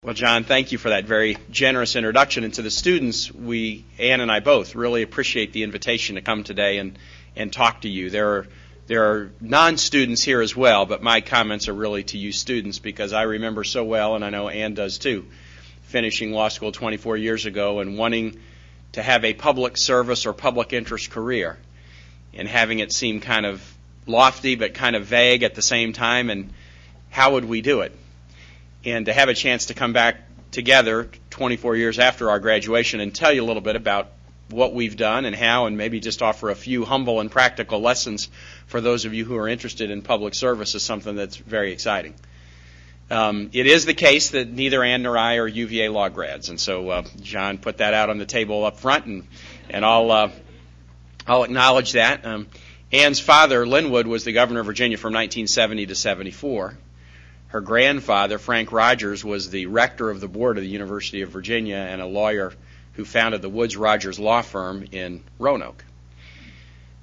Well, John, thank you for that very generous introduction. And to the students, Ann and I both, really appreciate the invitation to come today and talk to you. There are non-students here as well, but my comments are really to you students because I remember so well, and I know Ann does too, finishing law school 24 years ago and wanting to have a public service or public interest career and having it seem kind of lofty but kind of vague at the same time, and how would we do it? And to have a chance to come back together 24 years after our graduation and tell you a little bit about what we've done and how, and maybe just offer a few humble and practical lessons for those of you who are interested in public service is something that's very exciting. It is the case that neither Ann nor I are UVA law grads, and so John put that out on the table up front, and I'll acknowledge that. Ann's father, Linwood, was the governor of Virginia from 1970 to 74. Her grandfather, Frank Rogers, was the rector of the board of the University of Virginia and a lawyer who founded the Woods Rogers Law Firm in Roanoke.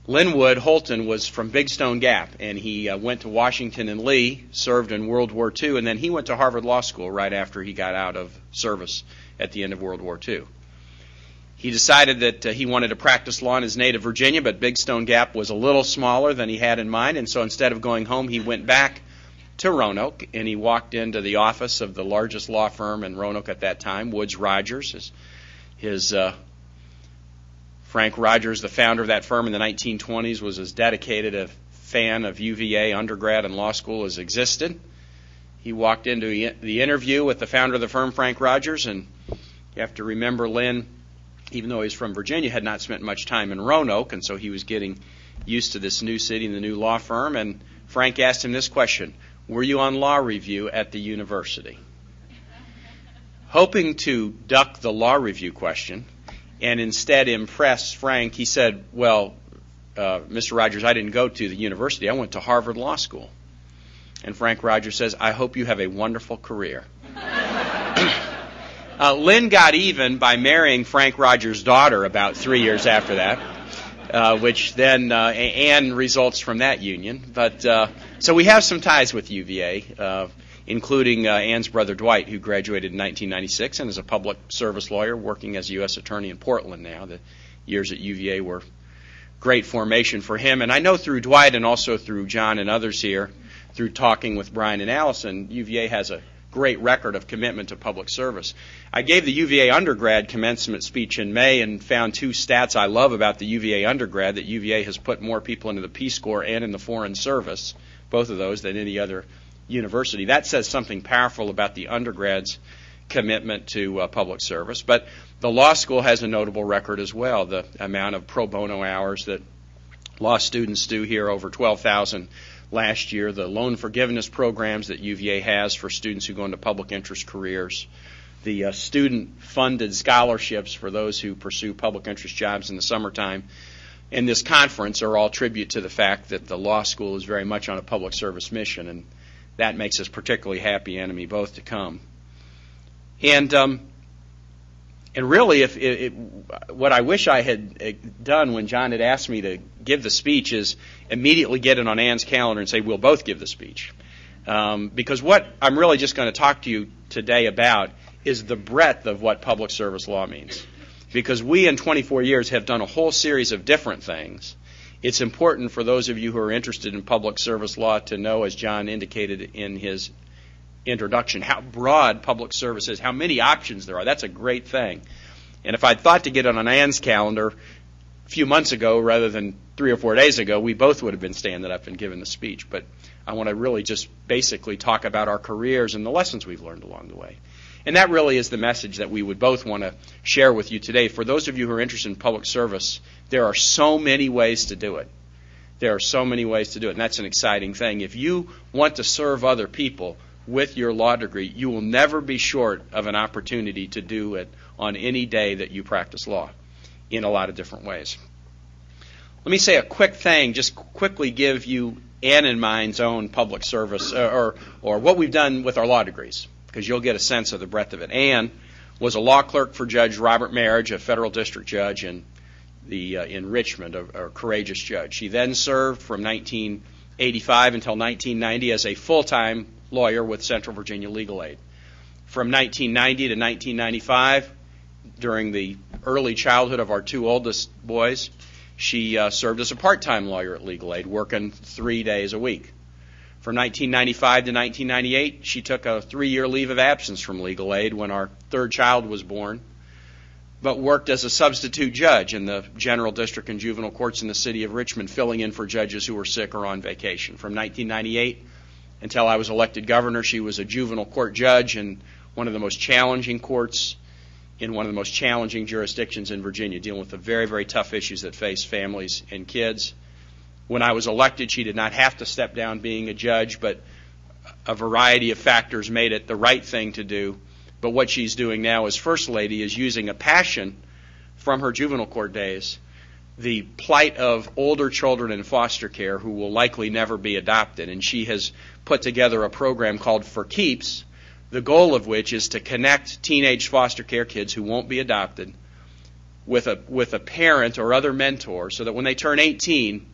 Linwood Holton was from Big Stone Gap, and he went to Washington and Lee, served in World War II, and then he went to Harvard Law School right after he got out of service at the end of World War II. He decided that he wanted to practice law in his native Virginia, but Big Stone Gap was a little smaller than he had in mind, and so instead of going home, he went back to Roanoke, and he walked into the office of the largest law firm in Roanoke at that time, Woods Rogers. Frank Rogers, the founder of that firm in the 1920s, was as dedicated a fan of UVA undergrad and law school as existed. He walked into the interview with the founder of the firm, Frank Rogers, and you have to remember Lynn, even though he's from Virginia, had not spent much time in Roanoke, and so he was getting used to this new city and the new law firm, and Frank asked him this question: were you on law review at the university? Hoping to duck the law review question and instead impress Frank, he said, well, Mr. Rogers, I didn't go to the university. I went to Harvard Law School. And Frank Rogers says, I hope you have a wonderful career. Lynn got even by marrying Frank Rogers' daughter about 3 years after that, which then Ann results from that union. But so we have some ties with UVA, including Ann's brother Dwight, who graduated in 1996 and is a public service lawyer working as a U.S. attorney in Portland now. The years at UVA were great formation for him. And I know through Dwight and also through John and others here, through talking with Brian and Allison, UVA has a great record of commitment to public service. I gave the UVA undergrad commencement speech in May and found two stats I love about the UVA undergrad, that UVA has put more people into the Peace Corps and in the Foreign Service, both of those, than any other university. That says something powerful about the undergrad's commitment to public service. But the law school has a notable record as well. The amount of pro bono hours that law students do here, over 12,000 last year, the loan forgiveness programs that UVA has for students who go into public interest careers, the student-funded scholarships for those who pursue public interest jobs in the summertime, and this conference are all tribute to the fact that the law school is very much on a public service mission, and that makes us particularly happy, Ann and me both, to come. And really, what I wish I had done when John had asked me to give the speech is immediately get it on Ann's calendar and say, we'll both give the speech. Because what I'm really just going to talk to you today about is the breadth of what public service law means. Because we, in 24 years, have done a whole series of different things. It's important for those of you who are interested in public service law to know, as John indicated in his introduction, how broad public service is, how many options there are. That's a great thing. And if I'd thought to get it on Ann's calendar a few months ago rather than 3 or 4 days ago, we both would have been standing up and giving the speech. But I want to really just basically talk about our careers and the lessons we've learned along the way. And that really is the message that we would both want to share with you today. For those of you who are interested in public service, there are so many ways to do it. There are so many ways to do it, and that's an exciting thing. If you want to serve other people with your law degree, you will never be short of an opportunity to do it on any day that you practice law in a lot of different ways. Let me say a quick thing, just quickly give you Ann and mine's own public service, or what we've done with our law degrees, because you'll get a sense of the breadth of it. Ann was a law clerk for Judge Robert Marriage, a federal district judge in Richmond, a courageous judge. She then served from 1985 until 1990 as a full-time lawyer with Central Virginia Legal Aid. From 1990 to 1995, during the early childhood of our two oldest boys, she served as a part-time lawyer at Legal Aid, working 3 days a week. From 1995 to 1998, she took a 3-year leave of absence from Legal Aid when our third child was born, but worked as a substitute judge in the General District and Juvenile Courts in the city of Richmond, filling in for judges who were sick or on vacation. From 1998 until I was elected governor, she was a juvenile court judge in one of the most challenging courts in one of the most challenging jurisdictions in Virginia, dealing with the very, very tough issues that face families and kids. When I was elected, she did not have to step down being a judge, but a variety of factors made it the right thing to do. But what she's doing now as First Lady is using a passion from her juvenile court days, the plight of older children in foster care who will likely never be adopted. And she has put together a program called For Keeps, the goal of which is to connect teenage foster care kids who won't be adopted with a parent or other mentor, so that when they turn 18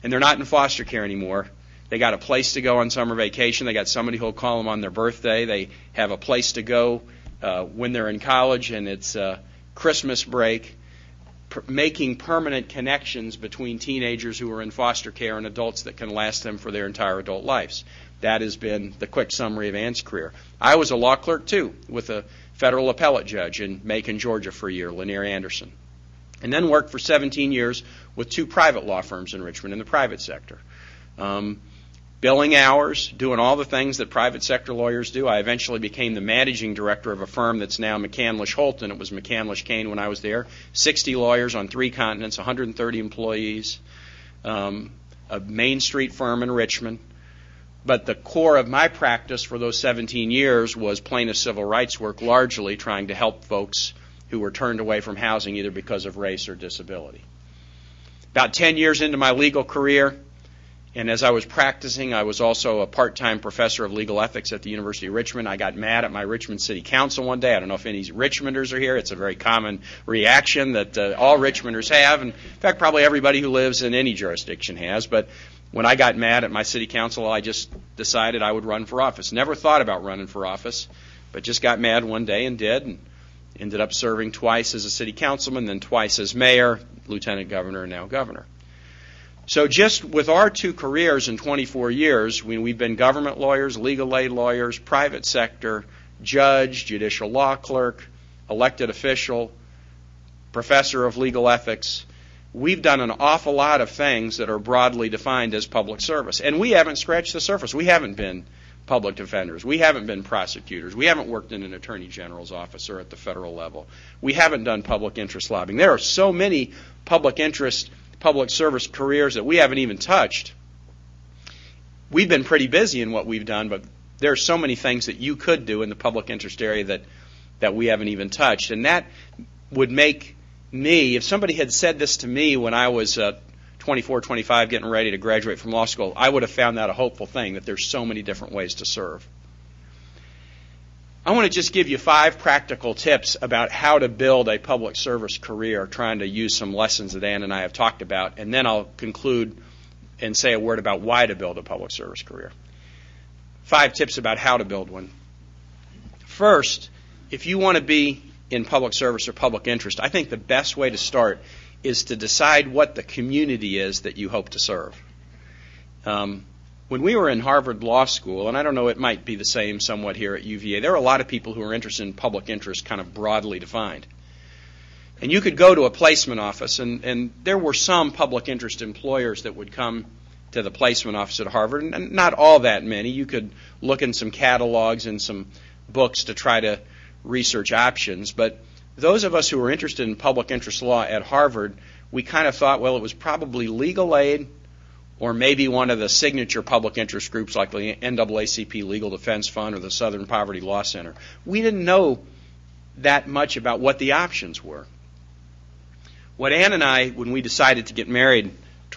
and they're not in foster care anymore, they got a place to go on summer vacation, they got somebody who'll call them on their birthday, they have a place to go when they're in college and it's Christmas break, making permanent connections between teenagers who are in foster care and adults that can last them for their entire adult lives. That has been the quick summary of Ann's career. I was a law clerk, too, with a federal appellate judge in Macon, Georgia for a year, Lanier Anderson, and then worked for 17 years with 2 private law firms in Richmond in the private sector. Billing hours, doing all the things that private sector lawyers do. I eventually became the managing director of a firm that's now McCandlish Holton. It was McCandlish Kaine when I was there. 60 lawyers on 3 continents, 130 employees, a Main Street firm in Richmond. But the core of my practice for those 17 years was plaintiff civil rights work, largely trying to help folks who were turned away from housing either because of race or disability. About 10 years into my legal career, and as I was practicing, I was also a part-time professor of legal ethics at the University of Richmond. I got mad at my Richmond City Council one day. I don't know if any Richmonders are here. It's a very common reaction that all Richmonders have. And in fact, probably everybody who lives in any jurisdiction has. But when I got mad at my city council, I just decided I would run for office. Never thought about running for office, but just got mad one day and did. And ended up serving twice as a city councilman, then twice as mayor, lieutenant governor, and now governor. So just with our 2 careers in 24 years, we've been government lawyers, legal aid lawyers, private sector, judge, judicial law clerk, elected official, professor of legal ethics. We've done an awful lot of things that are broadly defined as public service. And we haven't scratched the surface. We haven't been public defenders. We haven't been prosecutors. We haven't worked in an attorney general's office or at the federal level. We haven't done public interest lobbying. There are so many public interest, public service careers that we haven't even touched. We've been pretty busy in what we've done, but there are so many things that you could do in the public interest area that we haven't even touched. And that would make me, if somebody had said this to me when I was 24, 25, getting ready to graduate from law school, I would have found that a hopeful thing, that there's so many different ways to serve. I want to just give you 5 practical tips about how to build a public service career, trying to use some lessons that Ann and I have talked about, and then I'll conclude and say a word about why to build a public service career. 5 tips about how to build one. First, if you want to be in public service or public interest, I think the best way to start is to decide what the community is that you hope to serve. When we were in Harvard Law School, and I don't know, it might be the same somewhat here at UVA, there are a lot of people who are interested in public interest kind of broadly defined. And you could go to a placement office, and there were some public interest employers that would come to the placement office at Harvard, and not all that many. You could look in some catalogs and some books to try to research options, but those of us who were interested in public interest law at Harvard, we kind of thought, well, it was probably legal aid or maybe one of the signature public interest groups like the NAACP Legal Defense Fund or the Southern Poverty Law Center. We didn't know that much about what the options were. What Ann and I, when we decided to get married,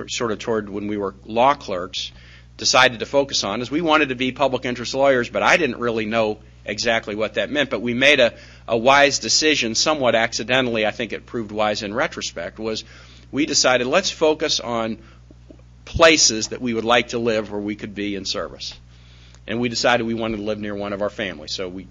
sort of toward when we were law clerks, decided to focus on is we wanted to be public interest lawyers, but I didn't really know exactly what that meant. But we made a wise decision, somewhat accidentally. I think it proved wise in retrospect, was we decided let's focus on places that we would like to live where we could be in service. and we decided we wanted to live near one of our families. So we